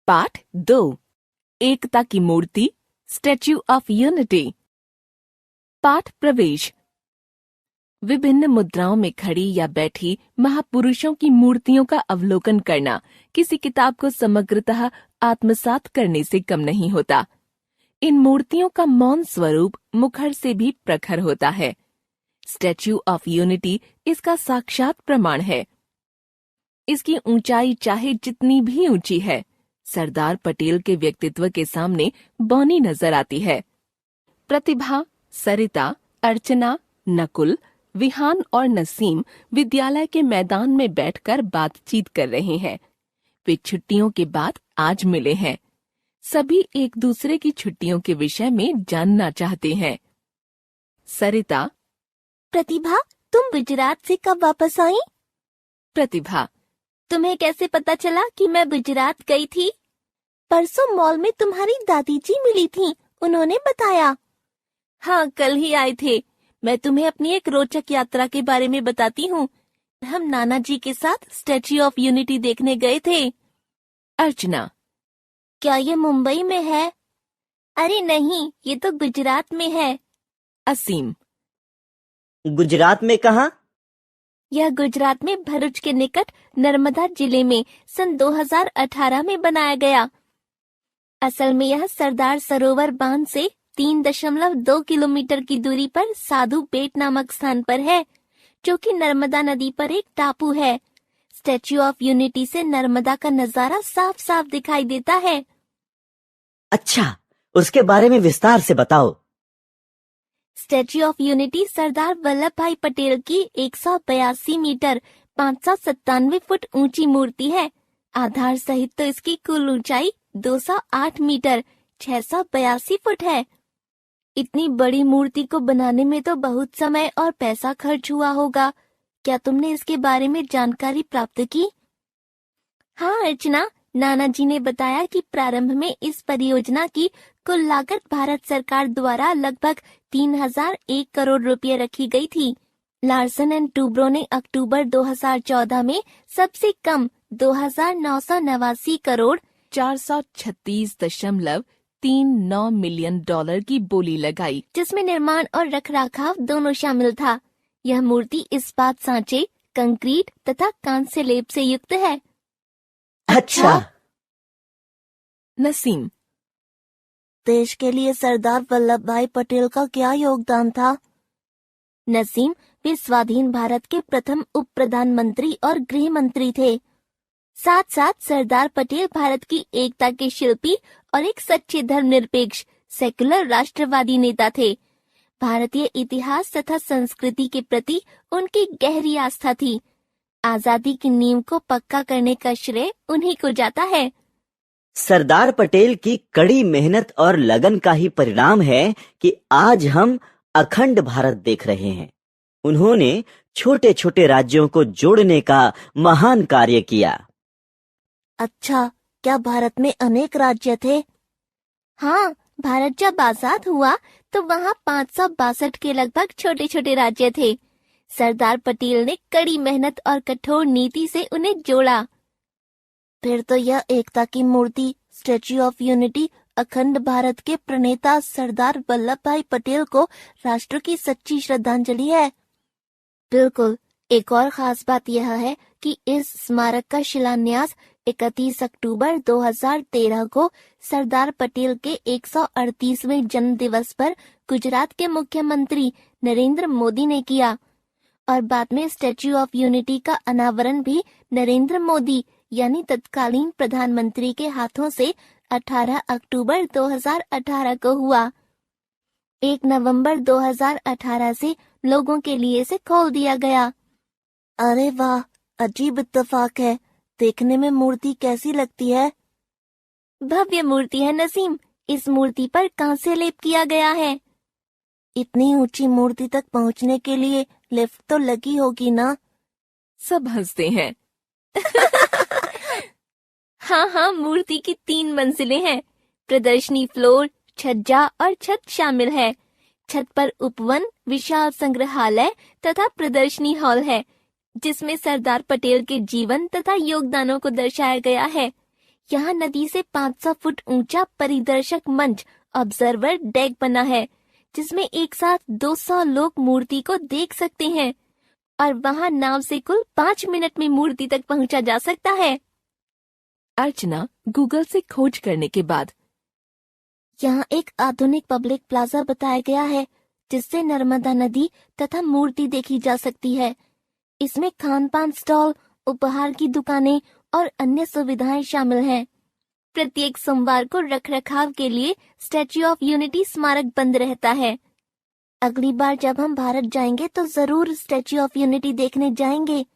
पाठ 2 एकता की मूर्ति statue of unity. पाठ प्रवेश। विभिन्न मुद्राओं में खड़ी या बैठी महापुरुषों की मूर्तियों का अवलोकन करना किसी किताब को समग्रतः आत्मसात करने से कम नहीं होता। इन मूर्तियों का मौन स्वरूप मुखर से भी प्रखर होता है। स्टैच्यू ऑफ यूनिटी इसका साक्षात प्रमाण है। इसकी ऊंचाई चाहे जितनी भी ऊंची है, सरदार पटेल के व्यक्तित्व के सामने बौनी नजर आती है। प्रतिभा, सरिता, अर्चना, नकुल, विहान और नसीम विद्यालय के मैदान में बैठकर बातचीत कर रहे हैं। वे छुट्टियों के बाद आज मिले हैं। सभी एक दूसरे की छुट्टियों के विषय में जानना चाहते हैं। सरिता: प्रतिभा, तुम गुजरात से कब वापस आई? प्रतिभा: तुम्हें कैसे पता चला कि मैं गुजरात गई थी? परसों मॉल में तुम्हारी दादी जी मिली थी, उन्होंने बताया। हाँ, कल ही आए थे। मैं तुम्हें अपनी एक रोचक यात्रा के बारे में बताती हूँ। हम नाना जी के साथ स्टैच्यू ऑफ यूनिटी देखने गए थे। अर्चना: क्या ये मुंबई में है? अरे नहीं, ये तो गुजरात में है। असीम: गुजरात में कहाँ? यह गुजरात में भरूच के निकट नर्मदा जिले में सन 2018 में बनाया गया। असल में यह सरदार सरोवर बांध से 3.2 किलोमीटर की दूरी पर साधु बेट नामक स्थान पर है, जो कि नर्मदा नदी पर एक टापू है। स्टैच्यू ऑफ यूनिटी से नर्मदा का नजारा साफ साफ दिखाई देता है। अच्छा, उसके बारे में विस्तार से बताओ। Statue of unity Sardar Vallabh भाई पटेल की 182 मीटर 597 फुट ऊंची मूर्ति है। आधार सहित तो इसकी कुल ऊंचाई 208 मीटर 682 फुट है। इतनी बड़ी मूर्ति को बनाने में तो बहुत समय और पैसा खर्च हुआ होगा। क्या तुमने इसके बारे में जानकारी प्राप्त की? हाँ अर्चना, नाना जी ने बताया कि प्रारंभ में इस परियोजना की कुल लागत भारत सरकार द्वारा लगभग 3001 करोड़ रुपए रखी गई थी। लार्सन एंड टूब्रो ने अक्टूबर 2014 में सबसे कम 2989 करोड़ 436.39 मिलियन डॉलर की बोली लगाई, जिसमें निर्माण और रखरखाव दोनों शामिल था। यह मूर्ति इस्पात सांचे, कंक्रीट तथा कांस्य लेप से युक्त है। अच्छा। नसीम: देश के लिए सरदार वल्लभ भाई पटेल का क्या योगदान था? नसीम: वे स्वाधीन भारत के प्रथम उप प्रधानमंत्री और गृह मंत्री थे। साथ साथ सरदार पटेल भारत की एकता के शिल्पी और एक सच्चे धर्मनिरपेक्ष सेकुलर राष्ट्रवादी नेता थे। भारतीय इतिहास तथा संस्कृति के प्रति उनकी गहरी आस्था थी। आजादी की नींव को पक्का करने का श्रेय उन्हीं को जाता है। सरदार पटेल की कड़ी मेहनत और लगन का ही परिणाम है कि आज हम अखंड भारत देख रहे हैं। उन्होंने छोटे छोटे राज्यों को जोड़ने का महान कार्य किया। अच्छा, क्या भारत में अनेक राज्य थे? हाँ, भारत जब आजाद हुआ तो वहाँ 562 के लगभग छोटे छोटे राज्य थे। सरदार पटेल ने कड़ी मेहनत और कठोर नीति से उन्हें जोड़ा। फिर तो यह एकता की मूर्ति स्टैच्यू ऑफ यूनिटी अखंड भारत के प्रणेता सरदार वल्लभ भाई पटेल को राष्ट्र की सच्ची श्रद्धांजलि है। बिल्कुल। एक और खास बात यह है कि इस स्मारक का शिलान्यास 31 अक्टूबर 2013 को सरदार पटेल के 138वें जन्म दिवस पर गुजरात के मुख्यमंत्री नरेंद्र मोदी ने किया और बाद में स्टैच्यू ऑफ यूनिटी का अनावरण भी नरेंद्र मोदी यानी तत्कालीन प्रधानमंत्री के हाथों से 18 अक्टूबर 2018 को हुआ। 1 नवंबर 2018 से लोगों के लिए इसे खोल दिया गया। अरे वाह, अजीब इत्तेफाक है। देखने में मूर्ति कैसी लगती है? भव्य मूर्ति है नसीम। इस मूर्ति पर कांस्य लेप किया गया है। इतनी ऊंची मूर्ति तक पहुंचने के लिए लिफ्ट तो लगी होगी ना? सब हंसते हैं। हाँ, मूर्ति की 3 मंजिलें हैं। प्रदर्शनी फ्लोर, छज्जा और छत शामिल है। छत पर उपवन, विशाल संग्रहालय तथा प्रदर्शनी हॉल है, जिसमें सरदार पटेल के जीवन तथा योगदानों को दर्शाया गया है। यहाँ नदी से 500 फुट ऊंचा परिदर्शक मंच ऑब्जर्वर डेक बना है, जिसमें एक साथ 200 लोग मूर्ति को देख सकते हैं और वहाँ नाव से कुल 5 मिनट में मूर्ति तक पहुँचा जा सकता है। अर्चना गूगल से खोज करने के बाद यहाँ एक आधुनिक पब्लिक प्लाजा बताया गया है, जिससे नर्मदा नदी तथा मूर्ति देखी जा सकती है। इसमें खान-पान स्टॉल, उपहार की दुकानें और अन्य सुविधाएं शामिल हैं। प्रत्येक सोमवार को रखरखाव के लिए स्टैच्यू ऑफ यूनिटी स्मारक बंद रहता है। अगली बार जब हम भारत जाएंगे तो जरूर स्टैच्यू ऑफ यूनिटी देखने जाएंगे।